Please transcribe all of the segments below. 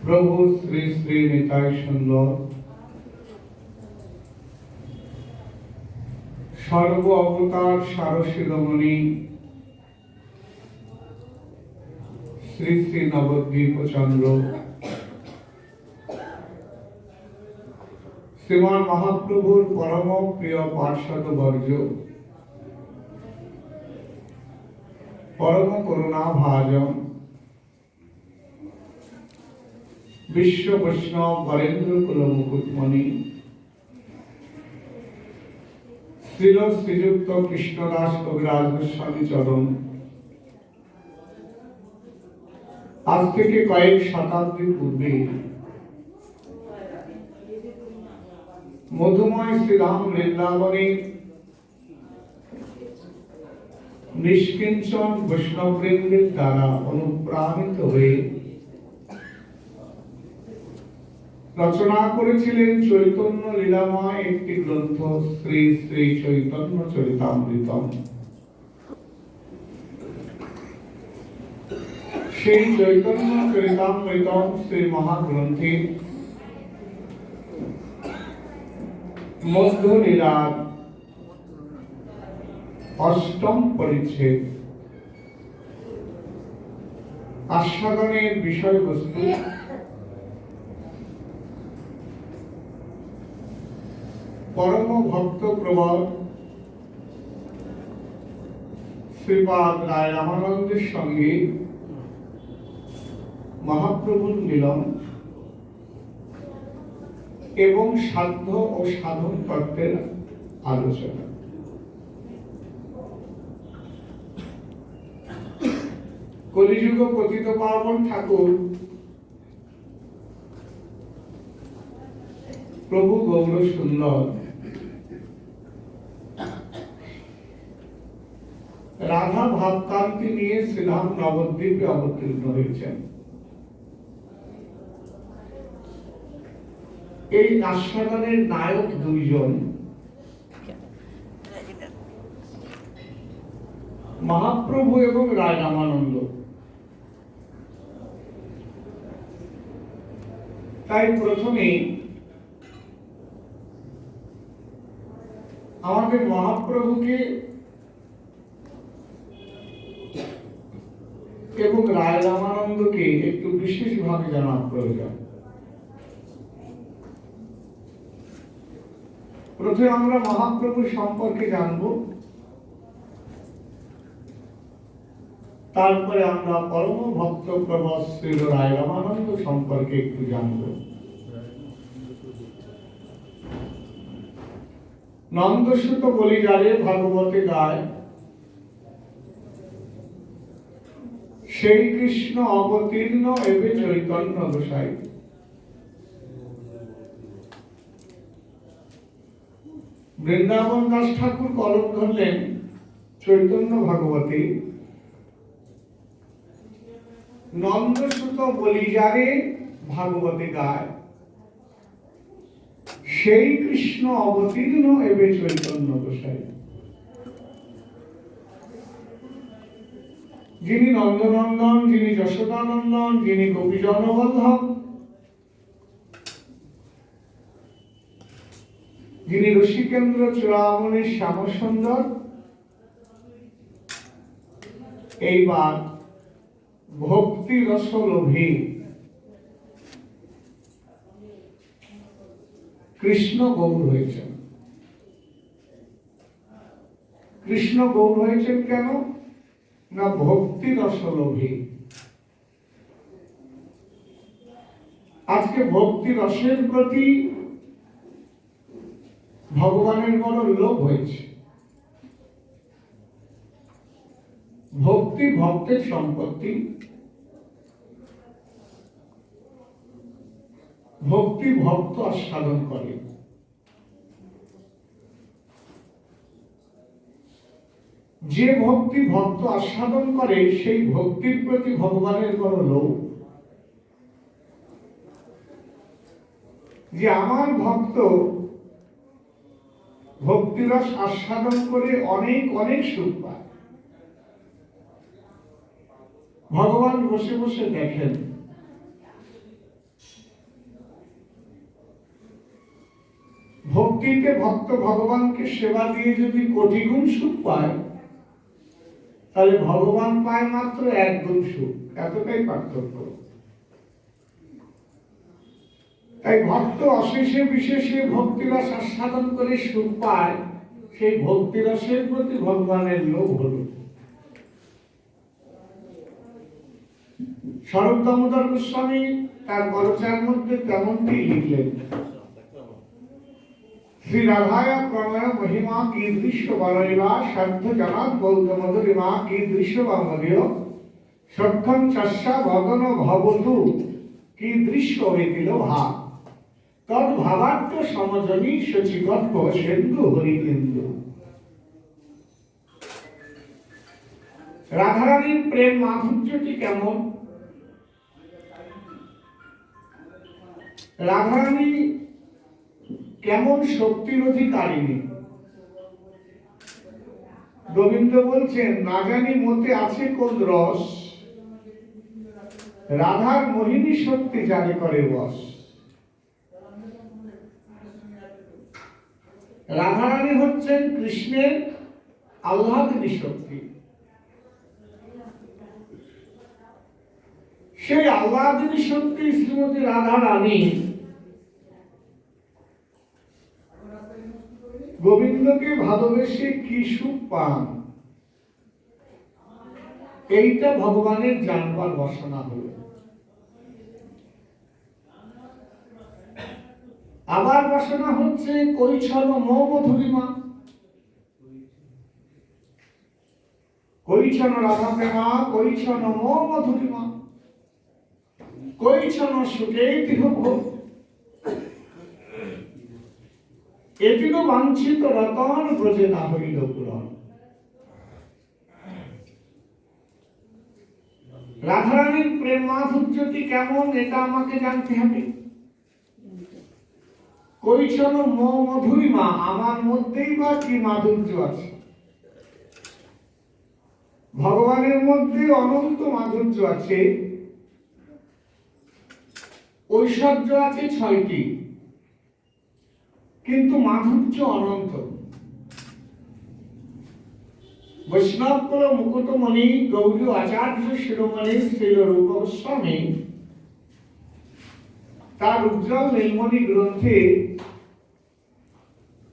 প্রভু শ্রী শ্রী নিতাই সুন্দর সর্ব অবতার সারশিরোমণি শ্রী শ্রী নবদ্বীপ চন্দ্র শ্রীমান মহাপ্রভুর পরম প্রিয় পার্ষদ বর্জ পরম করুণা ভাজন বিশ্ব বৈষ্ণব বরেন্দ্র কুল মুকুটমণি শ্রীল শ্রীযুক্ত কৃষ্ণদাস কবিরাজ গোস্বামী চরণ আজ থেকে কয়েক শতাব্দী পূর্বে মধুময় শ্রীরাম বৃন্দাবনে নিষ্কিঞ্চন বৈষ্ণববৃন্দের দ্বারা অনুপ্রাণিত হয়ে রচনা করেছিলেন চৈতন্য লীলাময় একটি গ্রন্থ শ্রী শ্রী চৈতন্য চরিতামৃতম। সেই চৈতন্য চরিতামৃতম শ্রী মহাগ্রন্থের মধ্য লীলার অষ্টম পরিচ্ছেদ আস্বাদনের বিষয়বস্তু পরম ভক্ত প্রবর শ্রীপাদ রায় রামানন্দের সঙ্গে মহাপ্রভুর মিলন এবং সাধ্য ও সাধন তত্ত্বের আলোচনা। কলিযুগ পতিত পাবন ঠাকুর প্রভু গৌর সুন্দর রাধা ভাবকান্তি নিয়ে শ্রীরাম নবদ্বীপে অবতীর্ণ হয়েছেন। এই আস্বাদনের নায়ক দুইজন, মহাপ্রভু এবং রায় রামানন্দ। তাই প্রথমে আমাদের মহাপ্রভুকে এবং রায় রামানন্দকে একটু বিশেষভাবে জানা প্রয়োজন। প্রথমে আমরা মহাপ্রভু সম্পর্কে জানব, তারপরে আমরা পরম ভক্ত প্রভু শ্রী রায় রামানন্দ সম্পর্কে একটু জানব। নন্দসুত বলি যারে ভাগবতে গায়, সেই কৃষ্ণ অবতীর্ণ এবে চৈতন্য গোসাই। বৃন্দাবন দাস ঠাকুর কলম ধরলেন চৈতন্য ভাগবতে, নন্দসুত বলি যারে ভাগবতে গায়, সেই কৃষ্ণ অবতীর্ণ এবে চৈতন্য গোসাই। যিনি নন্দনন্দন, যিনি যশোদানন্দন, যিনি গোপীজনবল্লভ, যিনি ঋষিকেন্দ্র চূড়ামণি শ্যাম সুন্দর, এইবার ভক্তি রসলোভী কৃষ্ণ গৌর হয়েছেন। কৃষ্ণ গৌর হয়েছেন কেন না ভক্তি রসলোভী। আজকে ভক্তি রসের প্রতি ভগবানের বড় লোভ হয়েছে। ভক্তি ভক্তের সম্পত্তি, ভক্তি ভক্ত আস্বাদন করে। যে ভক্তি ভক্ত আস্বাদন করে সেই ভক্তির প্রতি ভগবানের বড় লোভ, যে আমার ভক্ত ভক্তিরস আস্বাদন করে অনেক অনেক সুখ পায়। ভগবান বসে বসে দেখেন ভক্তিতে ভক্ত ভগবানকে সেবা দিয়ে যদি কোটি গুণ সুখ পায়, তাহলে ভগবান পায় মাত্র 1 গুণ সুখ। এতটাই পার্থক্য। তাই ভক্ত অশেষে বিশেষে ভক্তিরস আস্বাদন করে সুখ পায়, সেই ভক্তিরসের প্রতি ভগবানের লোভ হল। স্বরূপ দামোদর গোস্বামী তার পরচার মধ্যে তেমনটি লিখলেন। শ্রী রাধায়া প্রণয় মহিমা কীদৃশ্য বরৈবা সাধ্য জানাত বৌদ্ধ মধুরিমা কীদৃশ্য বা মদীয় সক্ষম চাষা ভগন ভবতু কীদৃশ্য হইতিল ভাব তদ ভাবার্থ সমজনী সচিগর্ভ সেন্দু হরিকেন্দু। রাধারানীর প্রেম মাধুর্যটি কেমন? রাধারানী কেমন শক্তির অধিকারিণী? গোবিন্দ বলছেন, না জানি মতে আছে কোন রস, রাধার মোহিনী শক্তি জানে করে বস। রাধারানী হচ্ছেন কৃষ্ণের আহ্লাদিনী শক্তি। সেই আহ্লাদিনী শক্তি শ্রীমতী রাধারানী গোবিন্দকে ভালোবেসে কি সুখ পান, এইটা ভগবানের জানবার বাসনা হল। আবার বাসনা হচ্ছে কৈছন মধুরিমা। কৈছন রাধা প্রেমা কৈছন মধুরিমা কৈছন সুখে ভোগ এটিও বাঞ্ছিত রতন ব্রজে না হইল পূরণ। রাধারানীর প্রেম মাধুর্যটি কেমন, এটা আমাকে জানতে হবে। কৈছন মধুরিমা, আমার মধ্যেই বা কি মাধুর্য আছে? ভগবানের মধ্যে অনন্ত মাধুর্য আছে। ঐশ্বর্য আছে 6টি, কিন্তু মাধুর্য অনন্ত। বৈষ্ণবকুল মুকুটমণি গৌরী আচার্য শিরোমণি শ্রীল রূপ গোস্বামী তার উজ্জ্বল নীলমণি গ্রন্থে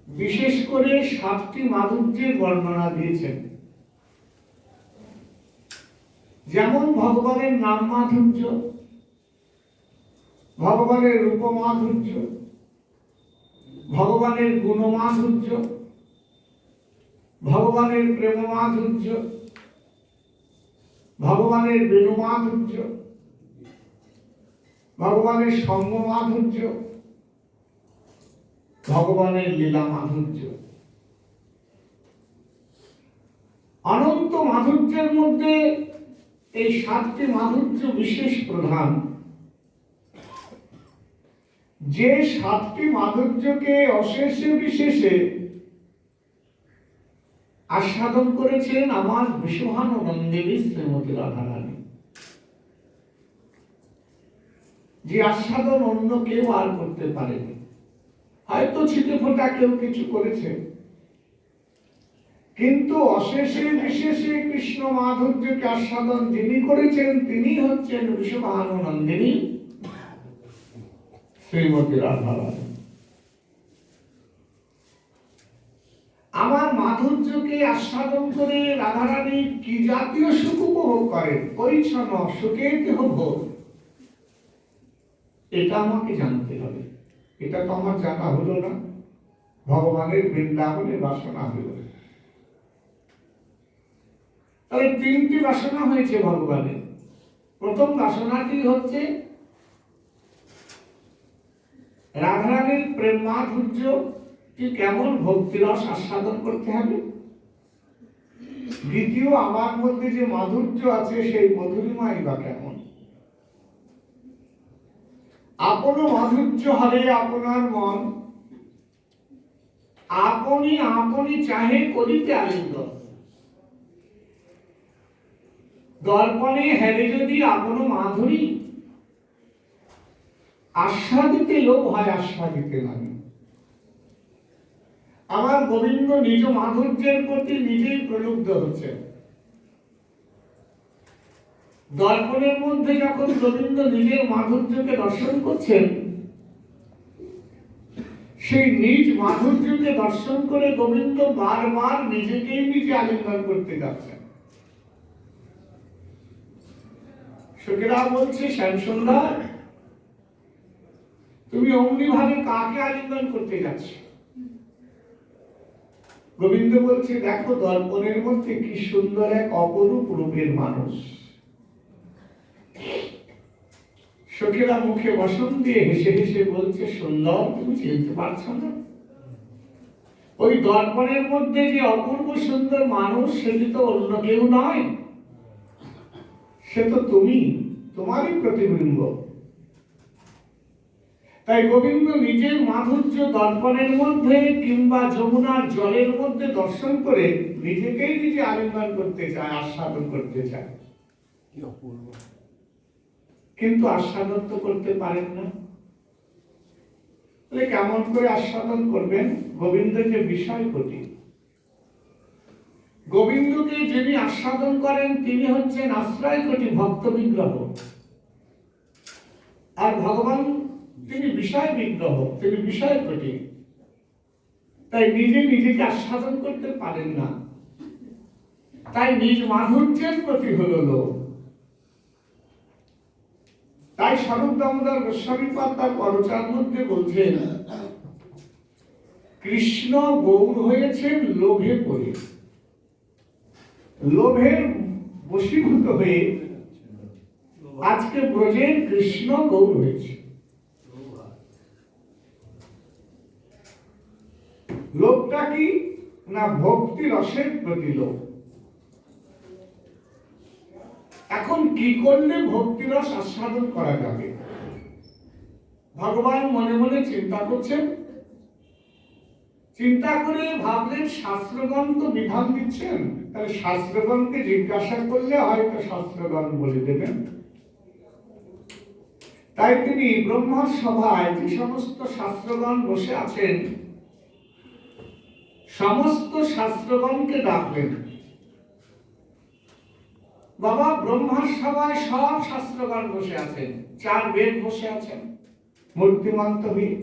বিশেষ করে 7টি মাধুর্যের বর্ণনা দিয়েছেন। যেমন ভগবানের নাম মাধুর্য, ভগবানের রূপ মাধুর্য, ভগবানের গুণ মাধুর্য, ভগবানের প্রেম মাধুর্য, ভগবানের বেণু মাধুর্য, ভগবানের সঙ্গ মাধুর্য, ভগবানের লীলা মাধুর্য। অনন্ত মাধুর্যের মধ্যে এই 7টি মাধুর্য বিশেষ প্রধান। যে 7টি মাধুর্যকে অশেষে বিশেষে আস্বাদন করেছেন আমার বিশ্বভানুনন্দিনী শ্রীমতী রাধারানী, যে আস্বাদন অন্য কেউ আর করতে পারেনি। হয়তো ছিটে ফোটা কেউ কিছু করেছে, কিন্তু অশেষে বিশেষে কৃষ্ণ মাধুর্যকে আস্বাদন যিনি করেছেন তিনি হচ্ছেন বিশ্বভানুনন্দিনী শ্রীমতী রাধারানী। আমার মাধুর্যকে আস্বাদন করে রাধারানী কি জাতীয় সুখ উপভোগ করেন, কৈছন সুখে ভোগ, এটা আমাকে জানতে হবে। এটা তো আমার জানা হলো না, ভগবানের বৃন্দাবনে বাসনা হলো। তাহলে 3টি বাসনা হয়েছে ভগবানের। প্রথম বাসনাটি হচ্ছে রাধারানীর প্রেম মাধুর্য কেমন, ভক্তিরস আস্বাদন করতে হবে। দ্বিতীয়, আমার মধ্যে যে মাধুর্য আছে সেই মধুরিমাই বা কেমন। আপন মাধুর্য হলে আপনার মন আপনি আপনি চাহে করিতে আলিঙ্গন। দর্পণে হেরে যদি আপন মাধুরী, আস্বাদিতে লোভ হয় আস্বাদিতে লাগে। আমার গোবিন্দ নিজ মাধুর্যের প্রতি নিজেই প্রলুব্ধ হচ্ছে। দর্পণের মধ্যে যখন গোবিন্দ নিজের মাধুর্যকে দর্শন করছেন, সেই নিজ মাধুর্যকে দর্শন করে গোবিন্দ বারবার নিজেকেই নিজে আলিঙ্গন করতে যাচ্ছেন। সখীরা বলছে, শ্যামসুন্দর, তুমি অমনি ভাবে কাকে আলিঙ্গন করতে যাচ্ছ? গোবিন্দ বলছে, দেখো দর্পণের মধ্যে কি সুন্দর এক অপরূপ রূপের মানুষ। সখীরা মুখে বসন দিয়ে হেসে হেসে বলছে, সুন্দর, তুমি চিনতে পারছো না? ওই দর্পণের মধ্যে যে অপূর্ব সুন্দর মানুষ, সেটি তো অন্য কেউ নয়, সে তো তুমি, তোমারই প্রতিবিম্ব। তাই গোবিন্দ নিজের মাধুর্য দর্পণের মধ্যে কিংবা যমুনার জলের মধ্যে দর্শন করে নিজেকেই নিজে আলিঙ্গন করতে চায়, আস্বাদন করতে চায়। কিন্তু আস্বাদন তো করতে পারেন না। তাহলে কেমন করে আস্বাদন করবেন? গোবিন্দের যে বিষয় কোটি, গোবিন্দকে যিনি আস্বাদন করেন তিনি হচ্ছেন আশ্রয় কোটি ভক্ত বিগ্রহ, আর ভগবান তিনি বিষয় বিগ্রহ, তিনি বিষয় কোটি। তাই নিজে নিজেকে আস্বাদন করতে পারেন না, তাই নিজ মাধুর্যের প্রতি হলো লোভ। তাই স্বরূপ দামোদর গোস্বামীপাদ তার পরচার মধ্যে বলছেন, কৃষ্ণ গৌর হয়েছেন লোভে পড়ে, লোভের বশীভূত হয়ে আজকে ব্রজের কৃষ্ণ গৌর হয়েছে। লোভটা কি না? ভক্তি রসের প্রতি লোভ। এখন কি করলে ভক্তি রস আস্বাদন করা যাবে? ভগবান মনে মনে চিন্তা করছেন, চিন্তা করে ভাবলেন শাস্ত্রগণ তো বিধান দিচ্ছেন, তাহলে শাস্ত্রগণকে জিজ্ঞাসা করলে হয়তো শাস্ত্রগণ বলে দেবেন। তাই তিনি ব্রহ্মার সভায় যে সমস্ত শাস্ত্রগণ বসে আছেন, সমস্ত শাস্ত্রগণকে ডাকলেন। বাবা, ব্রহ্মার সভায় সব শাস্ত্রগণ বসে আছেন, 4 বেদ বসে আছেন মূর্তিমন্ত হয়ে,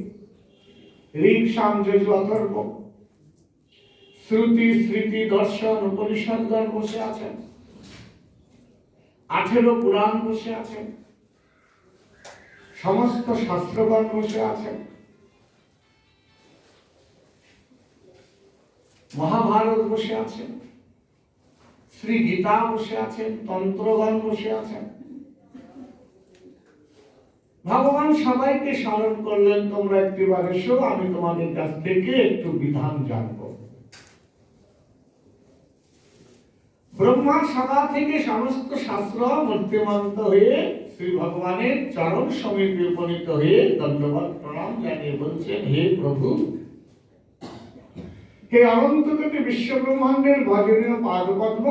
ঋক সাম যজু অথর্ব, শ্রুতি স্মৃতি দর্শন উপনিষদগণ বসে আছেন, 18 পুরাণ বসে আছেন, সমস্ত শাস্ত্রগণ বসে আছেন, মহাভারত বসে আছেন, শ্রী গীতা বসে আছেন, তন্ত্রগণ বসে আছেন। ভগবান সবাইকে স্মরণ করলেন, তোমরা একটিবার এসো, আমি তোমাদের কাছ থেকে একটু বিধান জানব। ব্রহ্মার সভা থেকে সমস্ত শাস্ত্র মূর্তিমন্ত হয়ে শ্রী ভগবানের চরণ সমীপে উপনীত হয়ে দণ্ডবত প্রণাম জানিয়ে বলছেন, হে প্রভু, হে অনন্ত কোটি বিশ্ব ব্রহ্মাণ্ডের ভজনীয় পাদপদ্ম,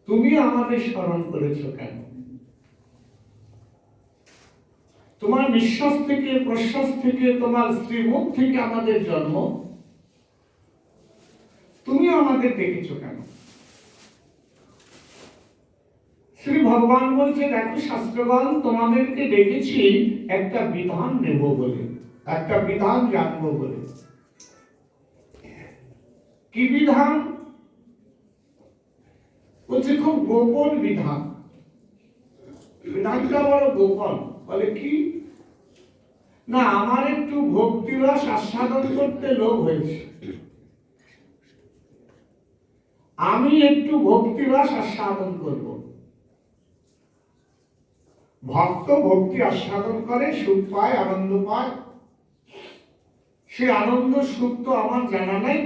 তুমি আমাদের স্মরণ করেছো কেন? তোমার নিঃশ্বাস থেকে প্রশ্বাস থেকে তোমার শ্রীমুখ থেকে আমাদের জন্ম, তুমি আমাদের ডেকেছো কেন? শ্রী ভগবান বলছে, দেখো শাস্ত্রগণ, তোমাদেরকে ডেকেছি একটা বিধান নেব বলে, একটা বিধান জানবো বলে। কি বিধান? বলছে খুব গোপন বিধান। বিধানটা বড় গোপন। বলে কি না, আমার একটু ভক্তিরস আস্বাদন করতে লোভ হয়েছে, আমি একটু ভক্তিরস আস্বাদন করব। ভক্ত ভক্তি আস্বাদন করে, সুখ পায়, আনন্দ পায়। সে আনন্দ সুখ তো আমার জানা নাই,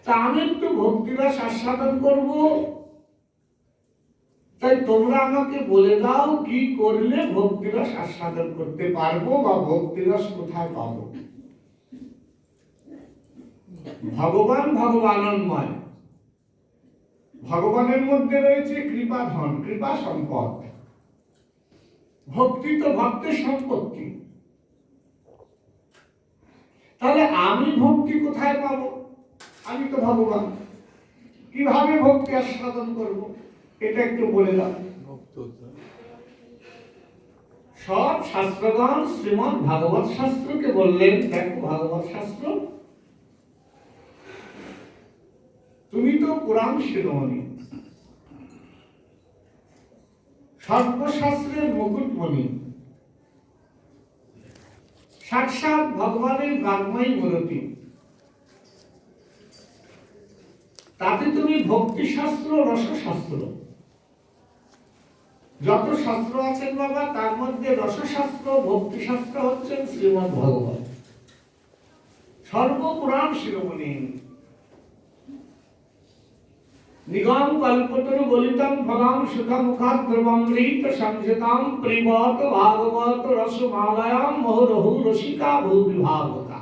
তা আমি একটু ভক্তিরস আস্বাদন করব। তাই তোমরা আমাকে বলে দাও, কি করলে ভক্তিরস আস্বাদন করতে পারবো, বা ভক্তিরস কোথায় পাবো? ভগবান ভগবানন্ময়, ভগবানের মধ্যে রয়েছে কৃপা ধন, কৃপা সম্পদ। ভক্তি তো ভক্তের সম্পত্তি। তাহলে আমি ভক্তি কোথায় পাবো? আমি তো ভগবান, কিভাবে ভক্তি আস্বাদন করব? এটা একটু বলে দাও। সব শাস্ত্রগণ শ্রীমৎ ভাগবত শাস্ত্রকে বললেন, দেখো ভাগবত শাস্ত্র, তুমি তো পুরাণ শিরোমণি, সর্বশাস্ত্রের মুকুটমণি, সাক্ষাৎ ভগবানের বাগ্ময়ী মূরতি, তাতে তুমি ভক্তি শাস্ত্র, রসশাস্ত্র, যত শাস্ত্র আছেন বাবা, তার মধ্যে রসশাস্ত্র, ভক্তি শাস্ত্র হচ্ছেন শ্রীমৎ ভাগবত, সর্বপুরাণ শিরোমণি। নিগম কল্পতরু গলিতম ফলম সুখমুখাৎ ধ্রুবমৃত সংযতাম প্রিবত ভাগবত রসমালয়াম মোহরহু রসিকা ভূবিভাবকা।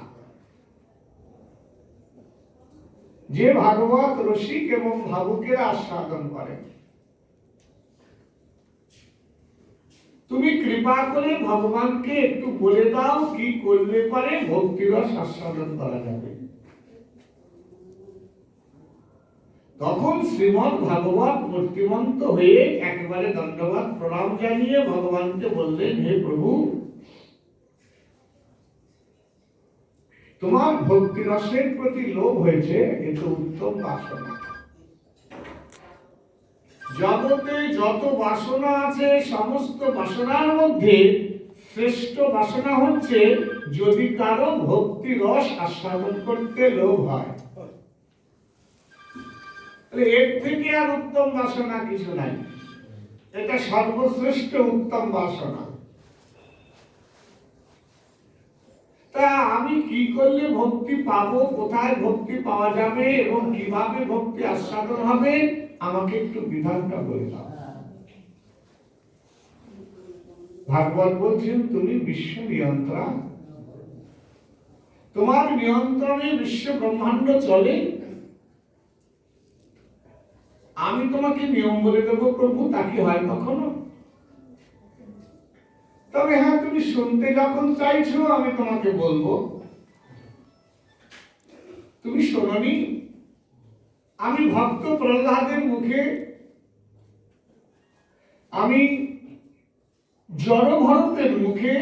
যে ভাগবত রসিক এবং ভাবুকেরা আস্বাদন করে, তুমি কৃপা করে ভগবানকে একটু বলে দাও কি করলে পরে ভক্তিরস আস্বাদন করা যাবে। তখন শ্রীমৎ ভাগবত মূর্তিমন্ত হয়ে একেবারে দণ্ডবাদ প্রণাম জানিয়ে ভগবানকে বললেন, হে প্রভু, তোমার ভক্তি রসের প্রতি লোভ হয়েছে, এত উত্তম বাসনা। জগতে যত বাসনা আছে সমস্ত বাসনার মধ্যে শ্রেষ্ঠ বাসনা হচ্ছে যদি কারো ভক্তি রস আস্বাদন করতে লোভ হয়। এর থেকে আর উত্তম বাসনা কিছু নাই, এটা সর্বশ্রেষ্ঠ উত্তম বাসনা। তা আমি কি করলে ভক্তি পাবো, কোথায় ভক্তি পাওয়া যাবে এবং কিভাবে ভক্তি আস্বাদন হবে, আমাকে একটু বিধানটা বলে দাও। ভাগবত বলছেন, তুমি বিশ্ব নিয়ন্ত্রা, তোমার নিয়ন্ত্রণে বিশ্ব ব্রহ্মাণ্ড চলে। আমি তোমাকে নিয়ম বলে দেবো প্রভু, তা কি হয় কখনো? তবে হ্যাঁ, তুমি শুনতে যখন চাইছো আমি তোমাকে বলবো। তুমি শোনোনি, আমি ভক্ত প্রহ্লাদের মুখে আমি জড় ভরতের মুখে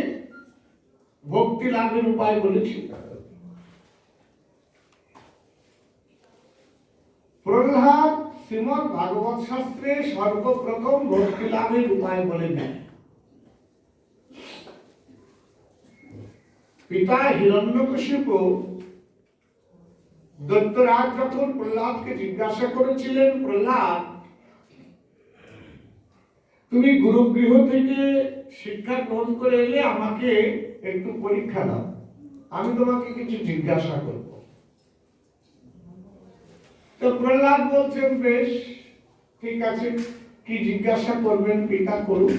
ভক্তি লাভের উপায় বলেছি। প্রহ্লাদ শ্রীমৎ ভাগবত শাস্ত্রে সর্বপ্রথম ভক্তি লাভের উপায় বলে দেন। পিতা হিরণ্যকশিপু দৈত্যরাজ যখন প্রহ্লাদকে জিজ্ঞাসা করেছিলেন, প্রহ্লাদ, তুমি গুরুগৃহ থেকে শিক্ষা গ্রহণ করে এলে, আমাকে একটু পরীক্ষা দাও, আমি তোমাকে কিছু জিজ্ঞাসা করব। তো প্রহ্লাদ বলছেন, বেশ ঠিক আছে, কি জিজ্ঞাসা করবেন পিতা, করুন।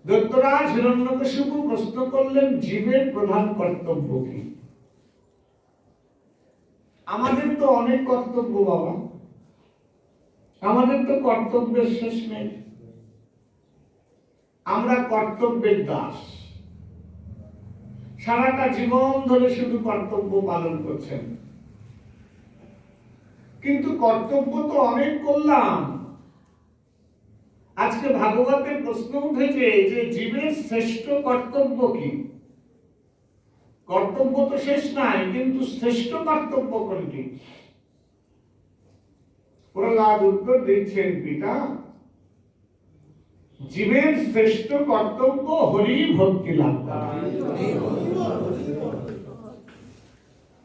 দৈত্যরাজ হিরণ্যকশিপু প্রশ্ন করলেন, জীবের প্রধান কর্তব্য কি? আমাদের তো অনেক কর্তব্য বাবা, আমাদের তো কর্তব্যের শেষ নেই, আমরা কর্তব্যের দাস, সারাটা জীবন ধরে শুধু কর্তব্য পালন করছেন। কিন্তু কর্তব্য তো অনেক করলাম, আজকে ভাগবতের প্রশ্ন উঠেছে যে জীবের শ্রেষ্ঠ কর্তব্য কি? কর্তব্য তো শেষ নাই, কিন্তু শ্রেষ্ঠ কর্তব্য কোনটি? প্রহ্লাদ উত্তর দিচ্ছেন, পিতা, জীবের শ্রেষ্ঠ কর্তব্য হরি ভক্তি লাভ করা।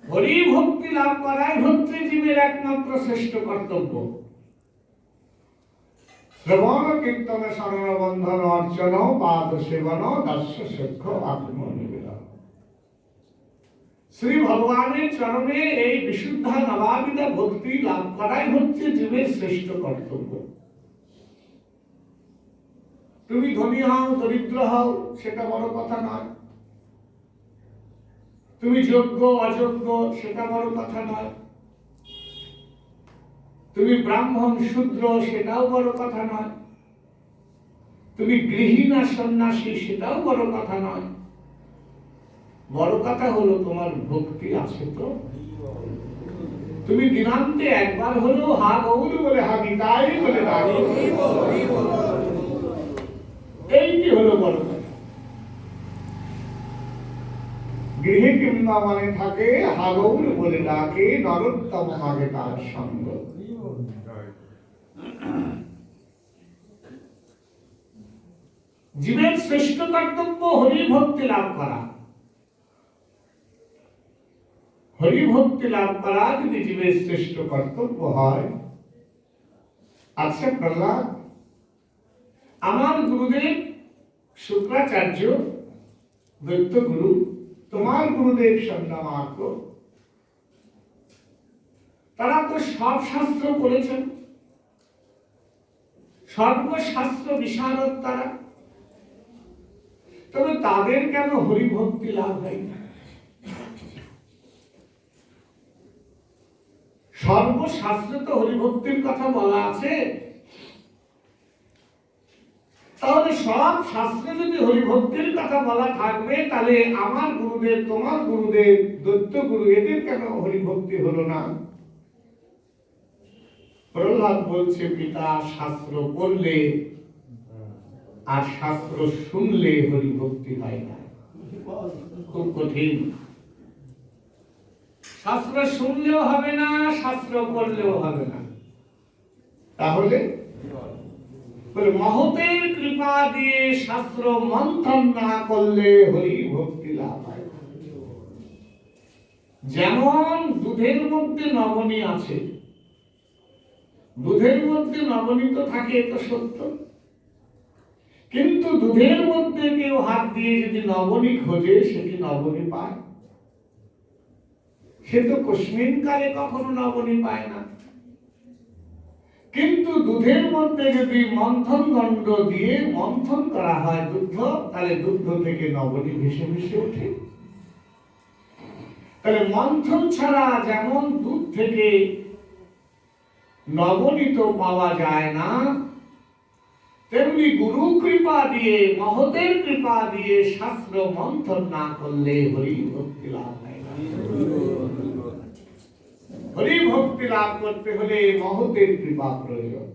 হরি ভক্তি লাভ করাই হচ্ছে জীবের একমাত্র শ্রেষ্ঠ কর্তব্য। শ্রবণ কীর্তন শরণ বন্ধন অর্চন পাদ সেবন দাস্য সখ্য আত্মনিবেদন। শ্রী ভগবানের চরণে এই বিশুদ্ধ নবাবিদা ভক্তি লাভ করাই হচ্ছে জীবের শ্রেষ্ঠ কর্তব্য। তুমি ধনী হও দরিদ্র হও সেটা বড় কথা নয়, তুমি যোগ্য অযোগ্য সেটা বড় কথা নয়, তুমি ব্রাহ্মণ শূদ্র সেটাও বড় কথা নয়, তুমি গৃহী না সন্ন্যাসী সেটাও বড় কথা নয়। বড় কথা হলো তোমার ভক্তি আছে তো। তুমি দিনান্তে একবার হলেও হা গৌর বলে হা নিতাই বলে ডাকো, এইটি হলো বড় কথা। গৃহে কিংবা মানে থাকে হা গৌর বলে ডাকে, নরোত্তম আগে তার সঙ্গ। জীবের শ্রেষ্ঠ কর্তব্য হরি ভক্তি লাভ করা। হরি ভক্তি লাভ করা যদি জীবের শ্রেষ্ঠ কর্তব্য হয়, আচ্ছা প্রহ্লাদ, আমার গুরুদেব শুক্রাচার্য দৈত্য গুরু, তোমার গুরুদেব সন্ন্যামার্গ, তারা তো সব শাস্ত্র পড়েছেন, সর্বশাস্ত্র বিশারদ তারা, তবে তাদের কেন হরিভক্তি লাভ হয় না? সর্বশাস্ত্রে তো হরিভক্তির কথা বলা আছে, তাহলে সব শাস্ত্রে যদি হরিভক্তির কথা বলা থাকবে, তাহলে আমার গুরুদেব, তোমার গুরুদেব, দৈত্য গুরু, এদের কেন হরিভক্তি হলো না? প্রহ্লাদ বলছে, পিতা, শাস্ত্র পড়লে আর শাস্ত্র শুনলে হরিভক্তি হয় না, খুব কঠিন। শাস্ত্র শুনলেও হবে না, শাস্ত্র পড়লেও হবে না। তাহলে মহতের কৃপা দিয়ে শাস্ত্র মন্থন না করলে হরি ভক্তি লাভ হয়। যেমন দুধের মধ্যে নবনী আছে, দুধের মধ্যে নবনী তো থাকে, তো সত্য, কিন্তু দুধের মধ্যে কেউ হাত দিয়ে যদি নবনী খোঁজে, সে কি নবনী পায়? সে তো কস্মিন কালে কখনো নবনী পায় না। কিন্তু দুধের মধ্যে যদি মন্থন দণ্ড দিয়ে মন্থন করা হয় দুধ, তাহলে দুধ থেকে নবনী ভেসে ভেসে ওঠে। তাহলে মন্থন ছাড়া যেমন দুধ থেকে নবনীত পাওয়া যায় না, তেমনি গুরু কৃপা দিয়ে, মহতের কৃপা দিয়ে শাস্ত্র মন্থন না করলে হরি ভক্তি লাভ হয় না। হরি ভক্তি লাভ করতে হলে মহতের কৃপা প্রয়োজন,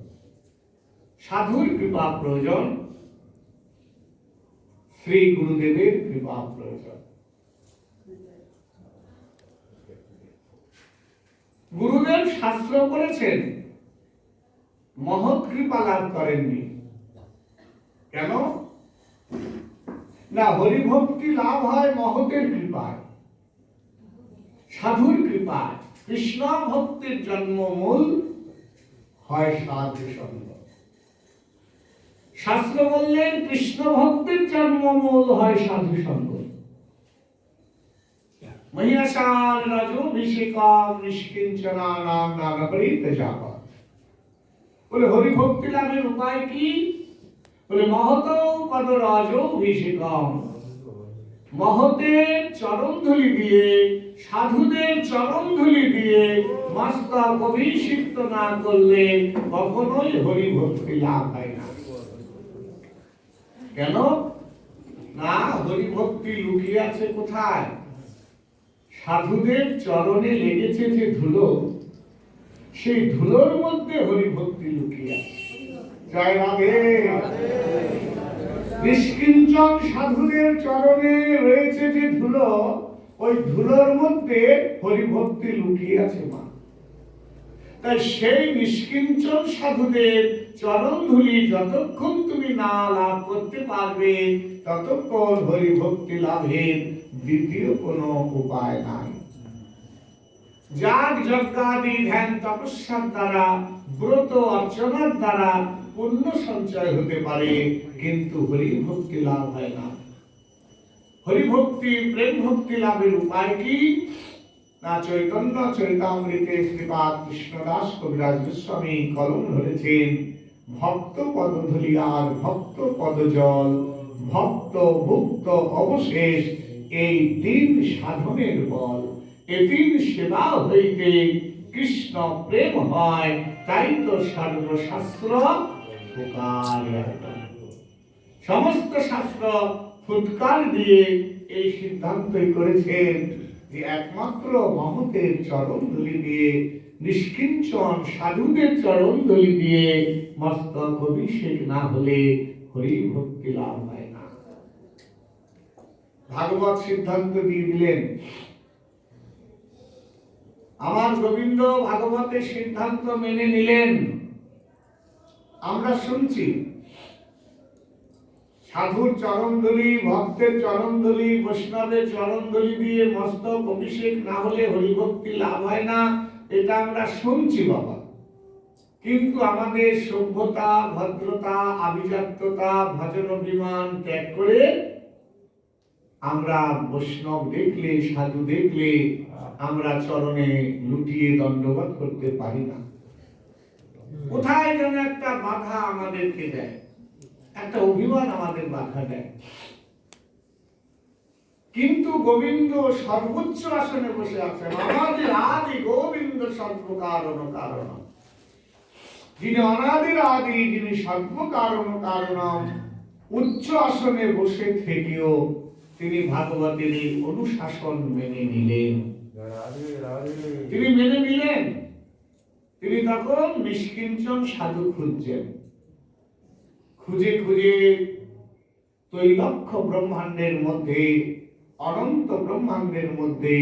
সাধুর কৃপা প্রয়োজন, শ্রী গুরুদেবের কৃপা প্রয়োজন। গুরুদেব শাস্ত্র করেছেন, মহৎ কৃপা লাভ করেননি। কেন না? হরিভক্তি লাভ হয় মহতের কৃপায়, সাধুর কৃপায়। কৃষ্ণ ভক্তির জন্মমূল হয় সাধু সঙ্গ। শাস্ত্র বললেন কৃষ্ণ ভক্তির জন্মমূল হয় সাধু সঙ্গ। মহিষার রাজোভিষেকাম নিষ্কিঞ্চনানাম নাগপরিত্যাজা। বলে হরিভক্তি লাভের উপায় কি? বলে মহত পদ রাজোভিষেকাম, মহতের চরণধূলি দিয়ে, সাধুদের চরণধূলি দিয়ে মস্তক অভিষিক্ত না করলে কখনোই হরিভক্তি লাভ হয় না। কেন না? হরিভক্তি লুকিয়ে আছে কোথায়? সাধুদের চরণে লেগেছে যে ধুলো, সেই ধুলোর মধ্যে হরিভক্তি লুকিয়ে আছে। জয় রাধে। নিষ্কিঞ্চন সাধুদের চরণে রয়েছে যে ধুলো, ওই ধুলোর মধ্যে হরিভক্তি লুকিয়ে আছে মা। তাই সেই নিষ্কিঞ্চন সাধুদের চরণ ধুলি যতক্ষণ তুমি না লাভ করতে পারবে, ততক্ষণ হরিভক্তি লাভের দ্বিতীয় কোনো উপায় নাই। যাগ যজ্ঞাদি ধ্যান তপস্যার দ্বারা, ব্রত অর্চনার দ্বারা পুণ্য সঞ্চয় হতে পারে, কিন্তু হরিভক্তি লাভ হয় না। হরিভক্তি, প্রেম ভক্তি লাভের উপায় কি? না চৈতন্য চরিতামৃতে শ্রীপাদ কৃষ্ণদাস কবিরাজ গোস্বামী কলম ধরেছেন, ভক্ত পদধূলি আর ভক্ত পদজল, ভক্ত ভুক্ত অবশেষ, এই তিন সাধনের বল। এই তিন সেবা হইতে কৃষ্ণ প্রেম হয়, তাই তো সর্বশাস্ত্র ফুৎকার। সমস্ত শাস্ত্র ফুৎকার দিয়ে এই সিদ্ধান্তই করেছেন যে একমাত্র মহতের চরণ ধুলি দিয়ে, নিষ্কিঞ্চন সাধুদের চরণ ধুলি দিয়ে মস্তক অভিষেক না হলে হরি ভক্তি লাভ হয় না। ভাগবত সিদ্ধান্ত দিয়ে দিলেন। আমার গোবিন্দ ভাগবতের সিদ্ধান্ত মেনে নিলেন। আমরা শুনছি সাধুর চরণধুলি, ভক্তের চরণধুলি, বৈষ্ণবের চরণধুলি দিয়ে মস্তক অভিষেক না হলে হরিভক্তি লাভ হয় না, এটা আমরা শুনছি বাবা। কিন্তু আমাদের সভ্যতা, ভদ্রতা, আভিজাত্যতা, ভজন অভিমান ত্যাগ করে আমরা বৈষ্ণব দেখলে, সাধু দেখলে আমরা চরণে লুটিয়ে দণ্ডবত করতে পারি না। কোথায় যেন একটা বাধা আমাদেরকে দেয়, একটা অভিমান আমাদের বাধা দেয়। কিন্তু গোবিন্দ সর্বোচ্চ আসনে বসে আছেন। আমাদের আদি গোবিন্দ সর্বকারণ কারণ, যিনি অনাদির আদি, যিনি সর্বকারণ কারণ, উচ্চ আসনে বসে থেকেও তিনি ভাগবতের এই অনুশাসন মেনে নিলেন। তিনি মেনে নিলেন। তিনি তখন নিষ্কিঞ্চন সাধু খুঁজছেন। খুঁজে খুঁজে তৈলক্ষ ব্রহ্মাণ্ডের মধ্যে, অনন্ত ব্রহ্মাণ্ডের মধ্যে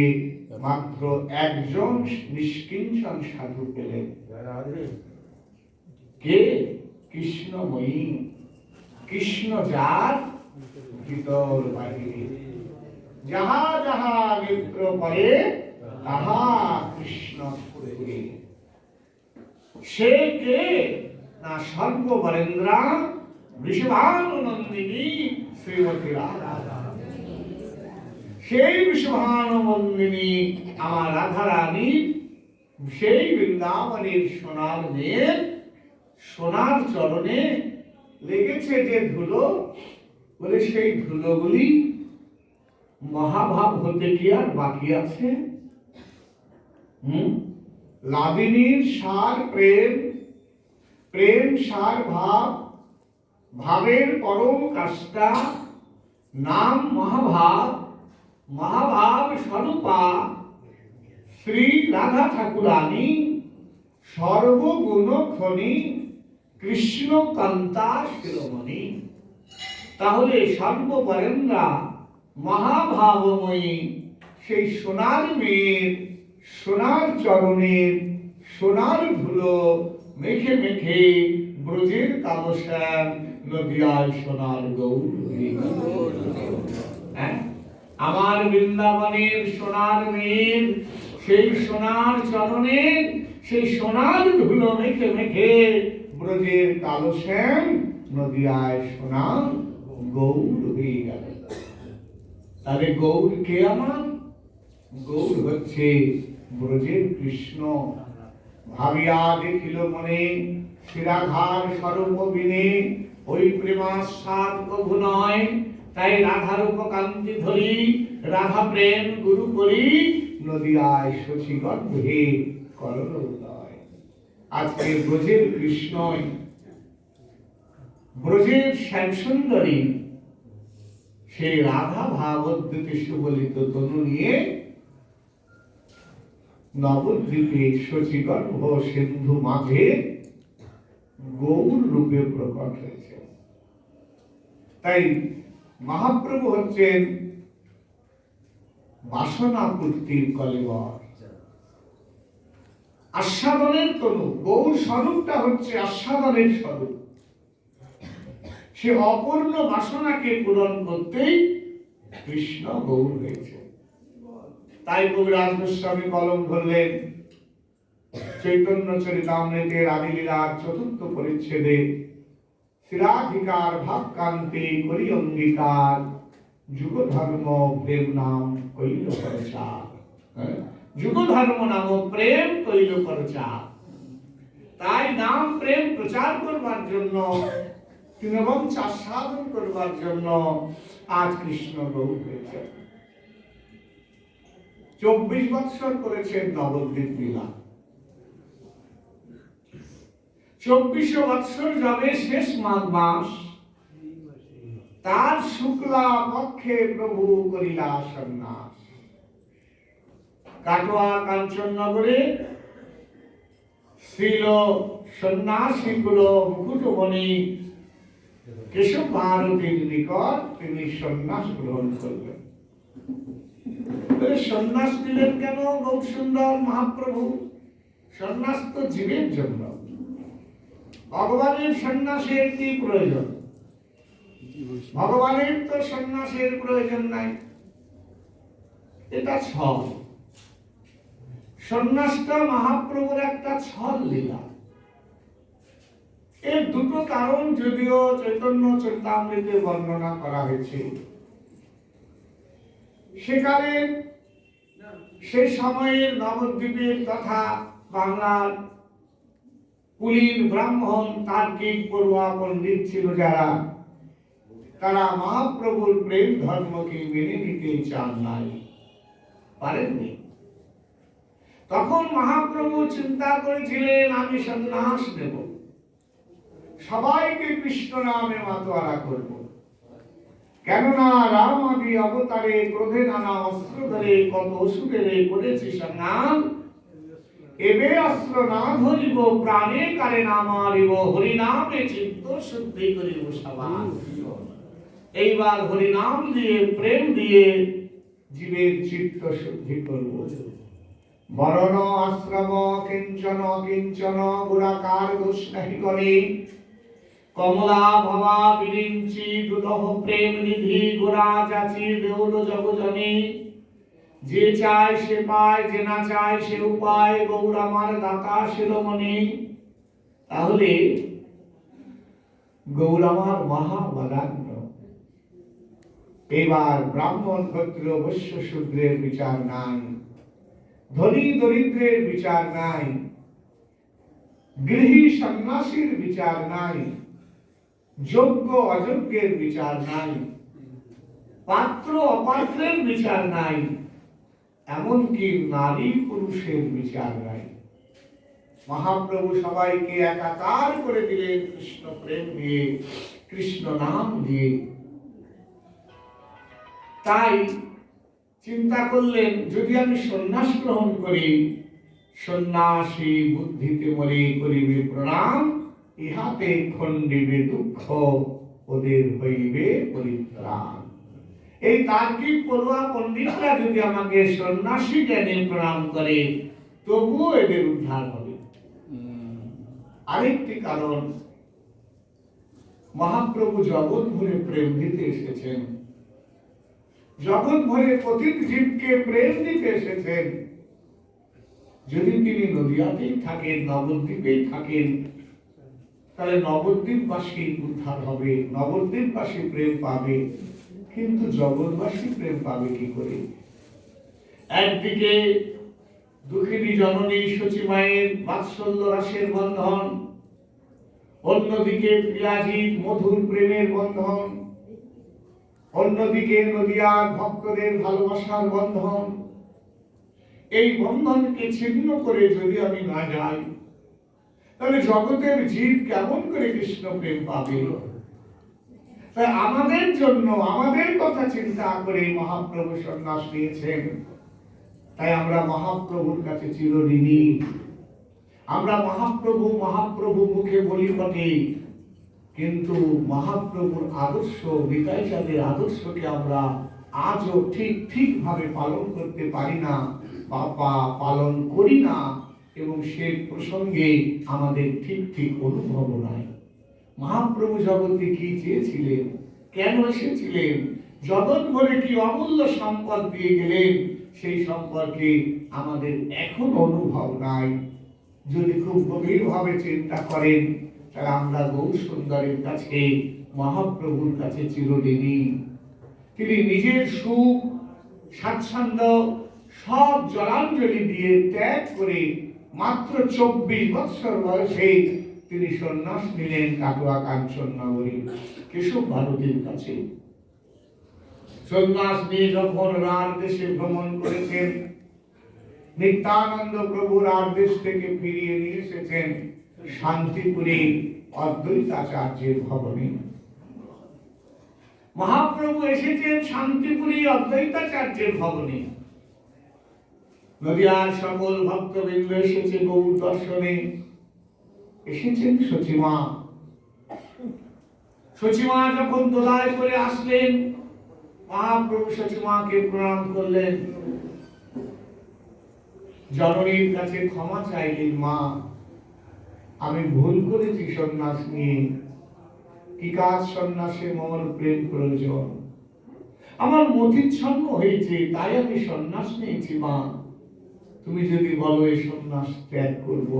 মাত্র একজন নিষ্কিঞ্চন সাধু পেলেন। কে? কৃষ্ণময়ী। কৃষ্ণ যার ভিতর বাহিরে, যাহা যাহা নেত্র পরে তাহা কৃষ্ণ পুরে। সে কে? না সর্ববরেন্দ্রা বৃষভানুনন্দিনী শ্রীমতী রাধা। সেই বৃষভানুনন্দিনী আমার রাধা রানী, সেই বৃন্দাবনের সোনার মেয়ে, সোনার চরণে লেগেছে যে ধুলো, বলে সেই ধুলোগুলি মহাভাব হতে কি আর বাকি আছে? লাদিনীর সার প্রেম, প্রেম সার ভাব, ভাবের পরম কাষ্টা, নাম মহাভাব, মহাভাব স্বরূপা শ্রী রাধা ঠাকুরানী, সর্বগুণ খনি কৃষ্ণ কান্তা শিরোমণি। তাহলে সর্ববরেন্দ্রা মহাভাবময়ী সেই সোনার মেয়ের, সোনার চরণের সোনার ধুলো মেখে মেখে ব্রজের কালশ্যাম নদিয়ায় সোনার গৌর। আমার বৃন্দাবনের সোনার মেয়ের সেই সোনার চরণে সেই সোনার ধুলো মেখে মেখে ব্রজের কালশ্যাম নদিয়ায় সোনার গৌর হয়ে গেল। তাহলে গৌর কে? আমার গৌর হচ্ছে ব্রজের কৃষ্ণ। ভাবিয়া দেখিল মনে শ্রীরাধার স্বরূপবিনে, ওই প্রেমাস্বাদ প্রভু নয়, তাই রাধার উপকান্তি ধরি, রাধা প্রেম গুরু করি, নদিয়ায় শশী গর্ভে করল উদয়। আজকে ব্রজের কৃষ্ণই, ব্রজের শ্যামসুন্দরী সেই রাধা ভাবদ্যুতি সুবলিত তনু নিয়ে নবদ্বীপে শচীগর্ভ সিন্ধু মাঝে গৌর রূপে প্রকট হয়েছে। তাই মহাপ্রভু হচ্ছেন বাসনা পূর্তির কলেবর, আস্বাদনের তনু। গৌর স্বরূপটা হচ্ছে আস্বাদনের স্বরূপ। সে অপূর্ণ বাসনাকে পূরণ করতেই কৃষ্ণ গৌর হয়েছে। তাই কবিরাজ গোস্বামী কলম ধরলেন চৈতন্য চরিতামৃতের আদিলীলার ৪র্থ পরিচ্ছেদে, শ্রীরাধিকার ভাবকান্তি করি অঙ্গীকার, যুগ ধর্ম প্রেম নাম কইল প্রচার। যুগ ধর্ম নাম প্রেম কইল প্রচার। তাই নাম প্রেম প্রচার করবার জন্য, তৃণবংশ আস্বাদন করবার জন্য আজ কৃষ্ণ গৌর হয়েছে। ২৪ বৎসর করেছেন নবদ্বীপ লীলা। ২৪ বৎসর যাবে শেষ মাঘ মাস। তার শুক্লা পক্ষে প্রভু করিলা সন্ন্যাস। কাটোয়া কাঞ্চননগরে ছিল সন্ন্যাসী কুল মুকুটমণি কেশব ভারতীর নিকট তিনি সন্ন্যাস গ্রহণ করলেন। সন্ন্যাস নিলেন কেন গৌরসুন্দর মহাপ্রভু? সন্ন্যাস তো জীবের জন্য, ভগবানের সন্ন্যাসের কি প্রয়োজন? ভগবানের তো সন্ন্যাসের প্রয়োজন নাই। এটা ছল। সন্ন্যাসটা মহাপ্রভুর একটা ছল লীলা। এর দুটো কারণ যদিও চৈতন্য চরিতামৃতে বর্ণনা করা হয়েছে। সেকালে সেই সময়ের নবদ্বীপের তথা বাংলার কুলীন ব্রাহ্মণ তার্কিক পড়ুয়া পণ্ডিত ছিল যারা, তারা মহাপ্রভুর প্রেম ধর্মকে মেনে নিতে চান নাই, পারেননি। তখন মহাপ্রভু চিন্তা করেছিলেন আমি সন্ন্যাস নেব, সবাইকে কৃষ্ণ নামে মাতোয়ারা করব। কেননা রাম আদি অবতারে ক্রোধে নানা অস্ত্র ধরে কত অসুরেরে করেছি সংগ্রাম। এবে অস্ত্র না ধরিব প্রাণে কারে না মারিব, হরিনামে চিত্ত শুদ্ধি করিব সবার। এইবার হরিনাম দিয়ে প্রেম দিয়ে জীবের চিত্ত শুদ্ধি করব। বরণ আশ্রম কিঞ্চন কিঞ্চন গুরাকার দোষ নাহি করে, কমলা ভবা বিরিঞ্চি দুদহ প্রেম নিধি গোরা চাচি দেউল জগজনী। যে চায় সে পায়, যে না চায় সে উপায়, গৌর আমার দাতা শিরোমণি। তাহলে গৌর আমার মহাবদান্য। এবার ব্রাহ্মণ ক্ষত্র বৈশ্য শূদ্রের বিচার নাই, ধনী দরিদ্রের বিচার নাই, গৃহী সন্ন্যাসীর বিচার নাই, যোগ্য অযোগ্যের বিচার নাই, পাত্র অপাত্রের বিচার নাই, এমনকি নারী পুরুষের বিচার নাই। মহাপ্রভু সবাইকে একাকার করে দিলেন কৃষ্ণ প্রেম দিয়ে, কৃষ্ণ নাম দিয়ে। তাই চিন্তা করলেন যদি আমি সন্ন্যাস গ্রহণ করি, সন্ন্যাসী বুদ্ধিতে মরে করিবে প্রণাম, ইহাতে খণ্ডিবে দুঃখ ওদের হইবে পরিত্রাণ। এই তার্কিক পড়ুয়া পণ্ডিতরা যদি আমাকে সন্ন্যাসী জ্ঞানে প্রণাম করে, তবুও এদের উদ্ধার হবে। আরেকটি কারণ, মহাপ্রভু জগৎ ভরে প্রেম দিতে এসেছেন, জগৎ ভরে প্রতিটি জীবকে প্রেম দিতে এসেছেন। যদি তিনি নদিয়াতেই থাকেন, নবদ্বীপেই থাকেন, তাহলে নবদ্বীপবাসী উদ্ধার হবে, নবদ্বীপবাসী প্রেম পাবে। কিন্তু জগৎবাসী প্রেম পাবে কি করে? একদিকে দুঃখিনী জননী সচিমায়ের বাৎসল্য রাসের বন্ধন, অন্যদিকে প্রিয়াজির মধুর প্রেমের বন্ধন, অন্যদিকে নদিয়ার ভক্তদের ভালোবাসার বন্ধন। এই বন্ধনকে ছিন্ন করে যদি আমি না যাই, তাহলে জগতের জীব কেমন করে কৃষ্ণ প্রেম পাবে? তাই আমাদের জন্য, আমাদের কথা চিন্তা করে মহাপ্রভু সন্ন্যাস নিয়েছেন। তাই আমরা মহাপ্রভুর কাছে চিরঋণী। আমরা মহাপ্রভু মুখে বলি বটে, কিন্তু মহাপ্রভুর আদর্শ, নিতাই চাঁদের আদর্শকে আমরা আজও ঠিক ভাবে পালন করতে পারি না, বা পালন করি না, এবং সে প্রসঙ্গে আমাদের ঠিক অনুভব নাই। মহাপ্রভু জগতে কি চেয়েছিলেন, কেন এসেছিলেন, জগৎ ভরে কি অমূল্য সম্পদ দিয়ে গেলেন, সেই সম্পর্কে আমাদের এখন অনুভব নাই। যদি খুব গভীর ভাবে চিন্তা করেন, তাহলে আমরা গৌর সুন্দরের কাছে, মহাপ্রভুর কাছে চিরঋণী। তিনি নিজের সুখ স্বাচ্ছন্দ্য সব জলাঞ্জলি দিয়ে ত্যাগ করে মাত্র 24 বৎসর বয়সে তিনি সন্ন্যাস নিলেন কাটোয়া কাঞ্চননগরী কেশব ভারতীর কাছে। সন্ন্যাস নিয়ে যখন রার দেশে ভ্রমণ করেছেন, নিত্যানন্দ প্রভুর আর দেশ থেকে ফিরিয়ে নিয়ে এসেছেন শান্তিপুরে অদ্বৈতাচার্যের ভবনে। মহাপ্রভু এসেছেন শান্তিপুরী অদ্বৈতাচার্যের ভবনে। নদিয়ার সকল ভক্তবৃন্দ এসেছে গৌর দর্শনে। এসেছেন সচিমা। সচিমা যখন দোলায় করে আসলেন, মহাপ্রভু সচিমাকে প্রণাম করলেন, জননীর কাছে ক্ষমা চাইলেন। মা, আমি ভুল করেছি সন্ন্যাস নিয়ে। কি কাজ সন্ন্যাসে মোর প্রেম প্রয়োজন, আমার মতিচ্ছন্ন হয়েছে, তাই আমি সন্ন্যাস নিয়েছি। মা, তুমি যদি বলো এই সন্ন্যাস ত্যাগ করব।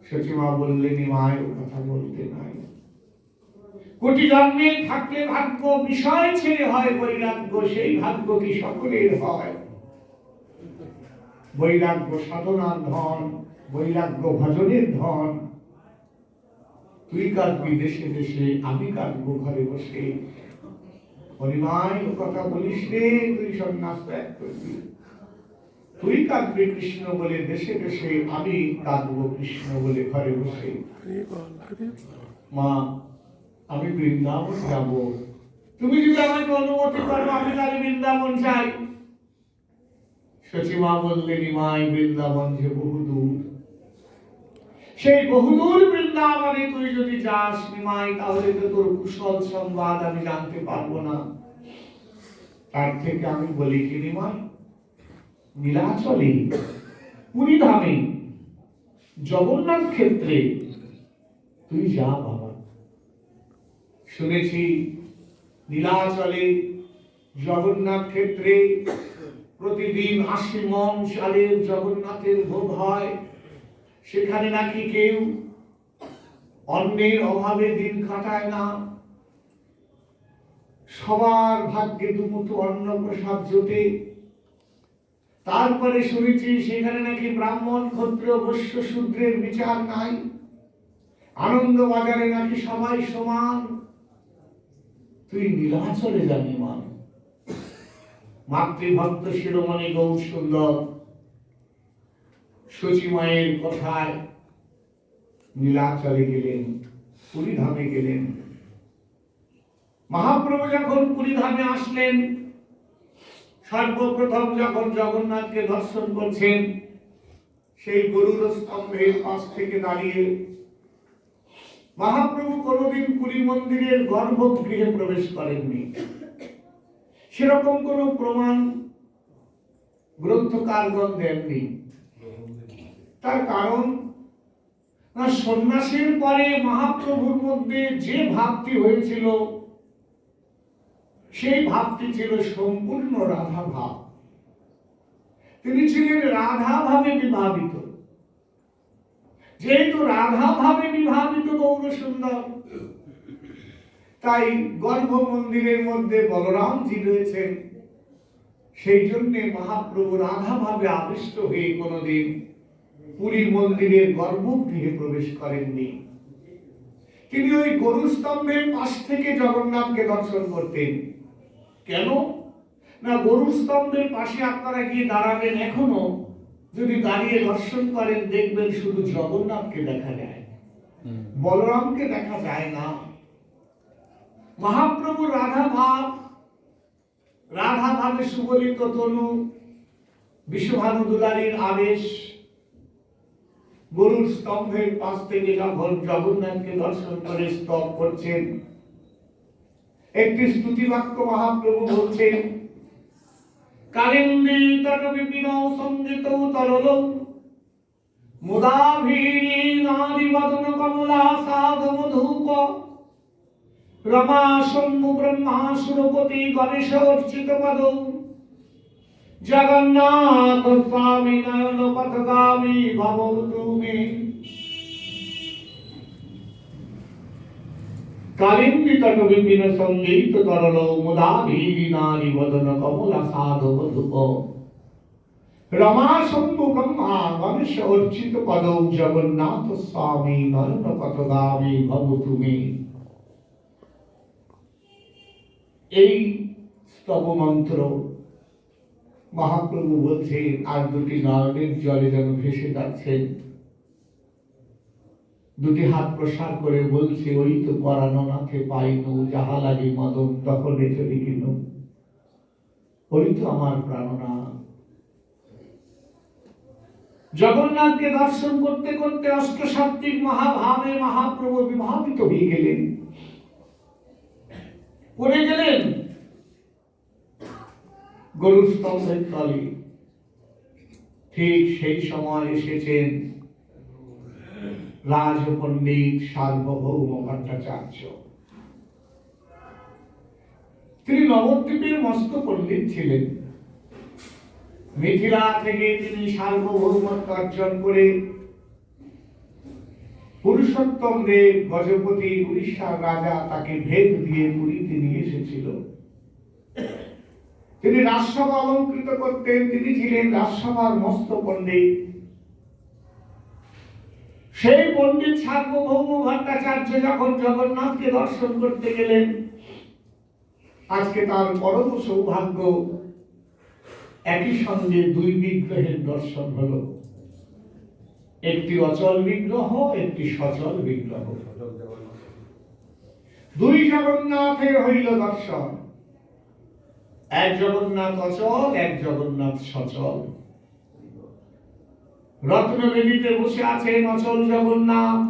সচিমা বললেন, মায়ের কথা বলতে নাই। কোটি জন্মে থাকলে ভাগ্য, বিষয় ছেড়ে হয় বৈরাগ্য, সেই ভাগ্য কি সকলের হয়? বৈরাগ্য সাধনার ধন, বৈরাগ্য ভজনের ধন। তুই কাঁদবি দেশে দেশে, আমি কাঁদবো ঘরে বসে। হরিমায় ও কথা বলিস রে, তুই সন্ন্যাস ত্যাগ করবি। তুই কাঁদবি কৃষ্ণ বলে দেশে দেশে, আমি কাঁদবো কৃষ্ণ বলে ঘরে বসে। মা, আমি বৃন্দাবন যাব। তুমি যদি আমাকে অনুমতি করো, আমি তাহলে বৃন্দাবন যাই। সচিমা বললেন, মাই বৃন্দাবন যে বহুদূর, সেই বহুদূর বৃন্দাবনে তুই যদি যাস নিমাই, তাহলে তো তোর কুশল সংবাদ আমি জানতে পারবো না। তার থেকে আমি বলি কি নিমাই, নীলাচলে, পুরীধামে, জগন্নাথ ক্ষেত্রে তুই যা বাবা। শুনেছি নীলাচলে জগন্নাথ ক্ষেত্রে প্রতিদিন ৮০ মণ চালের জগন্নাথের ভোগ হয়। সেখানে নাকি কেউ অন্নের অভাবে দিন কাটায় না, সবার ভাগ্যে দুমুঠো অন্ন প্রসাদ জোটে। তারপরে শুনেছি সেখানে নাকি ব্রাহ্মণ ক্ষত্রিয় বৈশ্য শূদ্রের বিচার নাই। আনন্দ বাজারে নাকি সবাই সমান। তুই নীলাচলে জানি মান। মাতৃভক্ত শিরোমণি গৌর সুন্দর সচিমায়ের কথায় নীলাচলে গেলেন, পুরীধামে গেলেন। মহাপ্রভু যখন পুরীধামে আসলেন, সর্বপ্রথম যখন জগন্নাথকে দর্শন করছেন, সেই গরুর স্তম্ভের পাশ থেকে দাঁড়িয়ে মহাপ্রভু কোনদিন পুরী মন্দিরের গর্ভগৃহে প্রবেশ করেননি। সেরকম কোন প্রমাণ গ্রন্থকারগণ দেননি। তার কারণ, না, সন্ন্যাসের পরে মহাপ্রভুর মধ্যে যে ভাবটি হয়েছিল, সেই ভাবটি ছিল সম্পূর্ণ রাধা ভাব। তিনি ছিলেন রাধা ভাবে বিভাবিত। যেহেতু রাধা ভাবে বিভাবিত গৌর সুন্দর, তাই গর্ভ মন্দিরের মধ্যে বলরামজি রয়েছেন। সেই জন্য মহাপ্রভু রাধা ভাবে আবিষ্ট হয়ে কোনদিন পুরী মন্দিরের গর্ভগৃহে প্রবেশ করেননি। তিনি ওই গরু স্তম্ভের পাশ থেকে জগন্নাথকে দর্শন করতেন। কেন না, গরু স্তম্ভের পাশে আপনারা গিয়ে দাঁড়াবেন, এখনো যদি দাঁড়িয়ে দর্শন করেন দেখবেন শুধু জগন্নাথকে দেখা যায়, বলরামকে দেখা যায় না। মহাপ্রভু রাধা ভাব, রাধা ভাবে সুবলিত তনু, বিশ্বভানু দুলারীর আবেশ। গরুর স্তম্ভের পাশ থেকে যখন জগন্নাথকে দর্শন করে স্তব করছেন, একটি স্তুতি বাক্য মহাপ্রভু বলছেন, কালিন্দী তট বিপিন সঙ্গীত তরল মুদাভীরি নারী বদন কমলা সাধ মধুপ রমা শম্ভু ব্রহ্মা সুরপতি গণেশ অর্চিত পদ জগন্নাথ স্বামী নয়ন পথগামী ভব তুমি। কালিন্দী তট বিপিন সঙ্গীত তরল মুদাভীরি নারী বদন কমলা সাধ মধুপ রমা শম্ভু ব্রহ্মা গণেশ অর্চিত পদ জগন্নাথ স্বামী নয়ন পথগামী ভব তুমি। এই স্তব মন্ত্র মহাপ্রভু বলছেন, আর দুটি নয়নের জলে যেন ভেসে যাচ্ছেন। দুটি হাত প্রসার করে বলছে, ওই তো পরাণনাথে পাইনু, যাহা লাগি মদন দখলে চলি কিনু। ওই তো আমার প্রাণনাথ। জগন্নাথকে দর্শন করতে করতে অষ্টসাত্ত্বিক মহাভাবে মহাপ্রভু বিভাবিত হয়ে গেলেন, পড়ে গেলেন গরুর স্তম্ভের তলে। ঠিক সেই সময় এসেছেন রাজপণ্ডিত সার্বভৌম ভট্টাচার্য। তিনি নবদ্বীপের মস্ত পণ্ডিত ছিলেন। মিথিলা থেকে তিনি সার্বভৌমত্ব অর্জন করে পুরুষোত্তম দেব গজপতি উড়িষ্যার রাজা তাকে ভেদ দিয়ে পুরীতে নিয়ে এসেছিল। তিনি রাজসভা অলঙ্কৃত করতেন, তিনি ছিলেন রাজসভার মস্ত পণ্ডিত। সেই পণ্ডিত সার্বভৌম ভট্টাচার্য যখন জগন্নাথকে দর্শন করতে গেলেন, আজকে তার পরম সৌভাগ্য, একই সঙ্গে দুই বিগ্রহের দর্শন হলো। একটি অচল বিগ্রহ, একটি সচল বিগ্রহ। দুই জগন্নাথের হইল দর্শন। এক জগন্নাথ অচল, এক জগন্নাথ সচল। রত্নবেদিতে বসে আছেন অচল জগন্নাথ,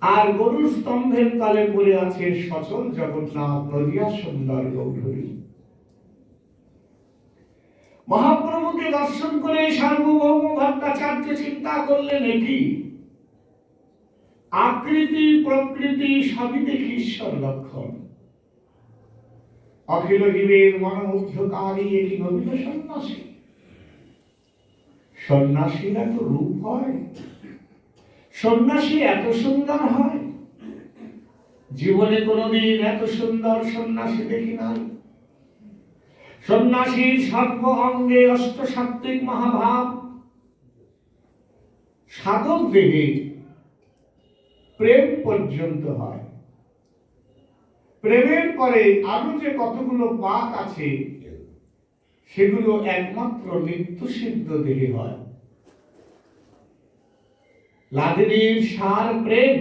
আর গরুর স্তম্ভের তলে পড়ে আছে সচল জগন্নাথ, নদিয়া সুন্দর গৌরী। মহাপ্রভুকে দর্শন করে সার্বভৌম ভট্টাচার্য চিন্তা করলেন, একই আকৃতি প্রকৃতি সবই দেখি ঈশ্বর লক্ষণ। অখিল জীবের মনোমুগ্ধকারী একই নবীন সন্ন্যাসী। সন্ন্যাসীর এত রূপ হয়, সন্ন্যাসী এত সুন্দর হয়, জীবনে কোনদিন এত সুন্দর সন্ন্যাসী দেখি নাই। সন্ন্যাসীর সর্ব অঙ্গে অষ্টসাত্ত্বিক মহাভাব, সাধক দেহে প্রেম পর্যন্ত হয়। প্রেমের পরে আরো যে কতগুলো পাক আছে, সেগুলো একমাত্র নিত্য সিদ্ধ দেহে হয়। লাদিনীর সার প্রেম,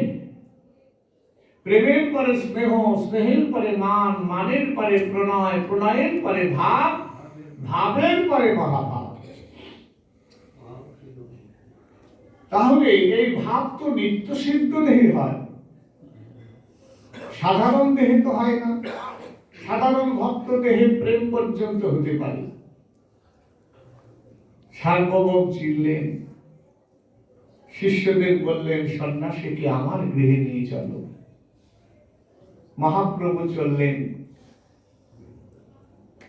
প্রেমের পরে স্নেহ, স্নেহের পরে মান, মানের পরে প্রণয়, প্রণয়ের পরে ভাব, ভাবের পরে মহাভাব। তাহলে এই ভাব তো নিত্য সিদ্ধ দেহে হয়, সাধারণ দেহে তো হয় না। সাধারণ ভক্ত দেহে প্রেম পর্যন্ত হতে পারে। সার্বভৌম চিনলেন, শিষ্যদের বললেন, সন্ন্যাসীকে আমার গৃহে নিয়ে চলো। মহাপ্রভু চললেন,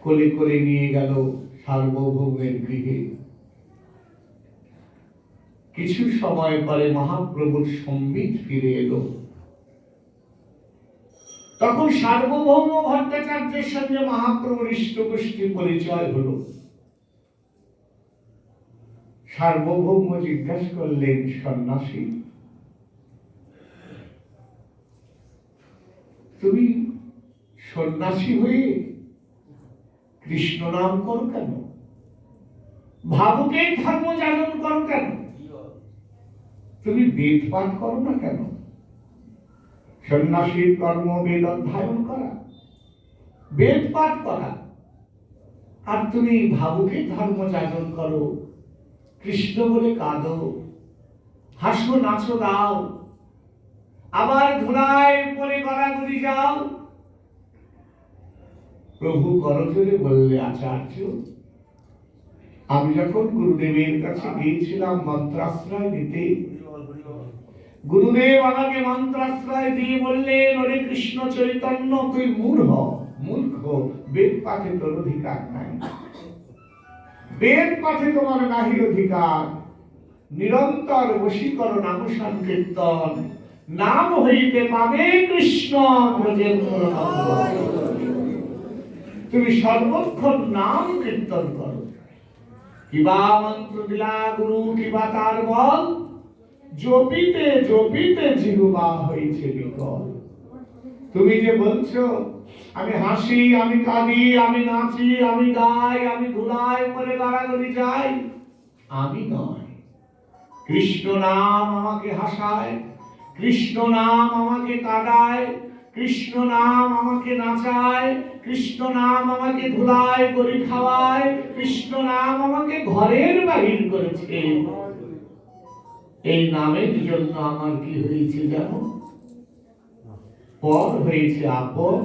কোলে করে নিয়ে গেল সার্বভৌমের গৃহে। কিছু সময় পরে মহাপ্রভুর সম্বিত ফিরে এলো। তখন সার্বভৌম ভট্টাচার্যের সঙ্গে মহাপ্রভুর ইষ্টগোষ্ঠী পরিচয় হলো। সার্বভৌম জিজ্ঞাসা করলেন, সন্ন্যাসী, তুমি সন্ন্যাসী হয়ে কৃষ্ণ নাম করো কেন? ভাবুকে ধর্ম জানন করো কেন? তুমি বেদ পাঠ করো না কেন? সন্ন্যাসীর কর্ম বেদ অধ্যয়ন করা, বেদ পাঠ করা, আর তুমি ভাবুকে ধর্ম জানন করো, কৃষ্ণ বলে কাঁদো, হাসো নাচো দাও, আবার ধুলায় পরে গড়াগড়ি যাও। প্রভু করজোরে বললে, আচার্য, আমি যখন গুরুদেবের কাছে গিয়েছিলাম মন্ত্রাশ্রয় নিতে, গুরুদেব আমাকে মন্ত্রাশ্রয় দিয়ে বললেন, ওরে কৃষ্ণ চৈতন্য, তুই মূর্খ, বেদ পাঠে তোর অধিকার নাই। বেদ পাঠে তোমার নাহি অধিকার। নিরন্তর বশীকর নাম সংকীর্তন, নাম হইতে পাবে কৃষ্ণ। তুমি সর্বক্ষণ নাম কীর্তন করো। কিবা মন্ত্র দিলা গুরু, কিবা তার বল, জপিতে জপিতে জিহুবা হইছে বিকল। তুমি যে বলছো আমি হাসি, আমি কাঁদি, আমি নাচি, আমি গাই, আমি ধুলাই পরে গাড়াগড়ি যাই, আমি নয়, কৃষ্ণ নাম আমাকে হাসায়, কৃষ্ণ নাম আমাকে কাঁদায়, কৃষ্ণ নাম আমাকে নাচায়, কৃষ্ণ নাম আমাকে ধুলায় করে খাওয়ায়, কৃষ্ণ নাম আমাকে ঘরের বাহির করেছে। এই নামের জন্য আমার কি হয়েছে জানো? পর হয়েছে আপন,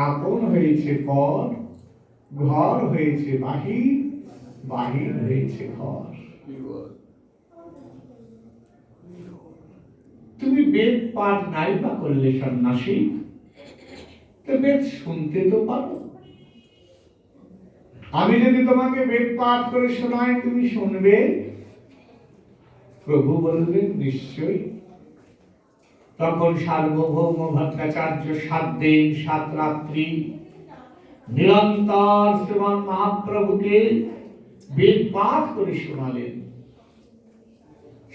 আপন হয়েছে পর, ঘর হয়েছে বাহির, বাহির হয়েছে ঘর। তুমি বেদ পাঠ নাই বা করলে সন্ন্যাসী, তো বেদ শুনতে তো পারো। আমি যদি তোমাকে বেদ পাঠ করে শোনাই, তুমি শুনবে? প্রভু বললেন নিশ্চয়ই। তখন সার্বভৌম ভট্টাচার্য 7 দিন 7 রাত্রি নিরন্তর শ্রীমৎ মহাপ্রভুকে বেদ পাঠ করে শোনালেন।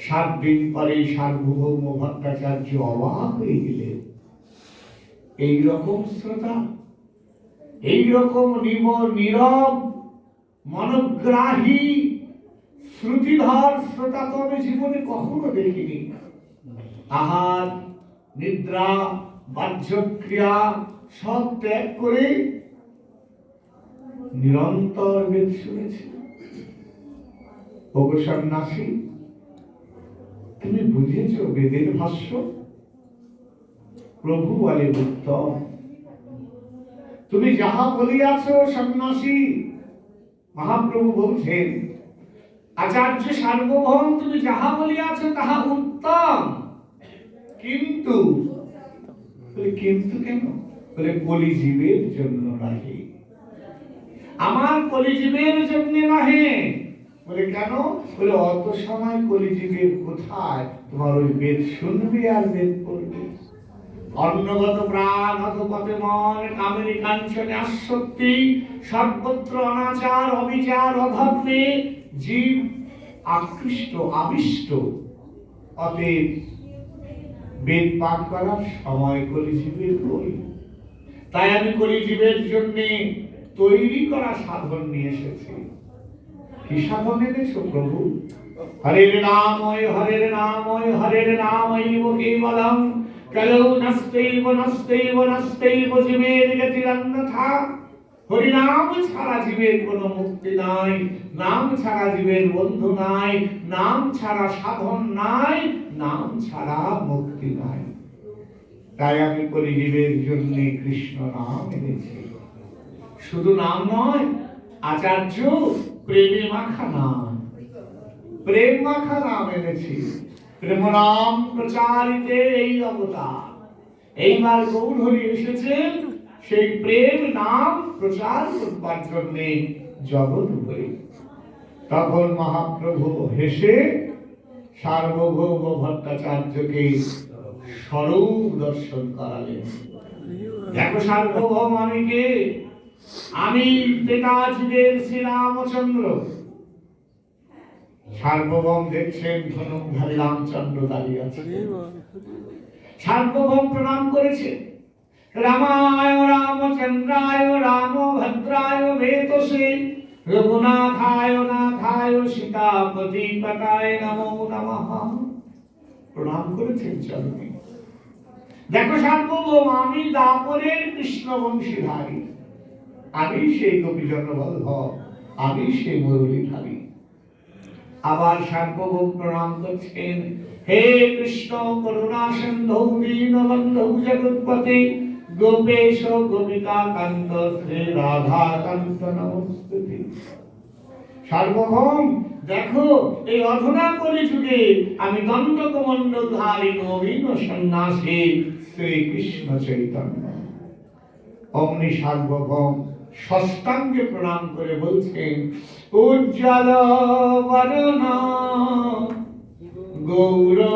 7 দিন পরে সার্বভৌম ভট্টাচার্য অবাক হয়ে গেলেন। এইরকম শ্রোতা, এইরকম নীরব মনোগ্রাহী শ্রুতিধর শ্রোতা তো আমি জীবনে কখনো দেখিনি। আহার, নিদ্রা, বাহ্যক্রিয়া সব ত্যাগ করে নিরন্তর বেদ শুনেছে। ওগো সন্ন্যাসী, তুমি বুঝেছ বেদের ভাষ্য? প্রভু বলে উত্তম। তুমি যাহা বলিয়াছ সন্ন্যাসী, মহাপ্রভু বলছেন আচার্য সার্বভৌম, তুমি যাহা বলিয়াছ তাহা উত্তম, কিন্তু কিন্তু কেন? বলে কলিজীবের জন্য নহে। আমার কলিজীবের জন্য নহে। বলে কেন? বলে অত সময় কলিজীবের কোথায় তোমার ওই বেদ শুনবে আর বেদ পড়বে। অন্নগত প্রাণ অধপতে মন, কামেরী কাঞ্চনে আসক্তি, সর্বত্র অনাচার অবিচার অধর্মে জীব আকৃষ্ট আবিষ্ট। অতএব বেদ পাঠ করার সময় কলিজীবের কই। তাই আমি কলিজীবের জন্য তৈরি করা সাধন নিয়ে এসেছি। কি সাধন এনেছো প্রভু? হরের নাম হরের নাম হরের নাম কেবলম কলৌ নস্তৈব নস্তৈব নস্তৈব জীবের গতিরন্যথা। হরিনাম ছাড়া জীবের কোনো মুক্তি নাই, নাম ছাড়া জীবের বন্ধু নাই, নাম ছাড়া সাধন নাই, নাম ছাড়া মুক্তি নাই। তাই আমি কলিজীবের জন্য কৃষ্ণ নাম এনেছি। শুধু নাম নয়, আচার্য প্রেমে মাখা নাম, প্রেম মাখা নাম এনেছি। প্রেম নাম প্রচারিতে এই অবতার। এইবার গৌরহরি এসেছেন সেই প্রেম নাম প্রচার করবার জন্য জগৎ হয়ে। তখন মহাপ্রভু হেসে সার্বভৌম ভট্টাচার্যকে স্বরূপ দর্শন করালেন। দেখো সার্বভৌম আমি কে? আমি ত্রেতা যুগের শ্রীরামচন্দ্র। সার্বভৌম দেখছেন ধনুধারী রামচন্দ্র দাঁড়িয়ে আছে। সার্বভৌম প্রণাম করেছে। রামায় রামচন্দ্রায় রামভদ্রায় ভেতসে রঘুনাথায় নাথায় সীতাপতি পতায় নমো নমঃ। প্রণাম করেছেন চরণে। দেখো সার্বভৌম আমি দাপরের কৃষ্ণ বংশীধারী, আমি সেই গোপীজন বল্লভ, আমি সেই মুরলীধারী। আবার সার্বভৌম প্রণাম করছেন, হে কৃষ্ণ করুণা সিন্ধু দীনবন্ধু জগৎপতে গোপেশ গোপিকা কান্ত শ্রী রাধা কান্ত নমস্তুতে। সার্বভৌম দেখো এই অধুনা কলিযুগে আমি দণ্ডকমণ্ডলধারী নবীন সন্ন্যাসী শ্রীকৃষ্ণ চৈতন্য। অমনি সার্বভৌম ষষ্ঠাঙ্গে প্রণাম করে বলছেন, উজ্জ্বল বরণ গৌরব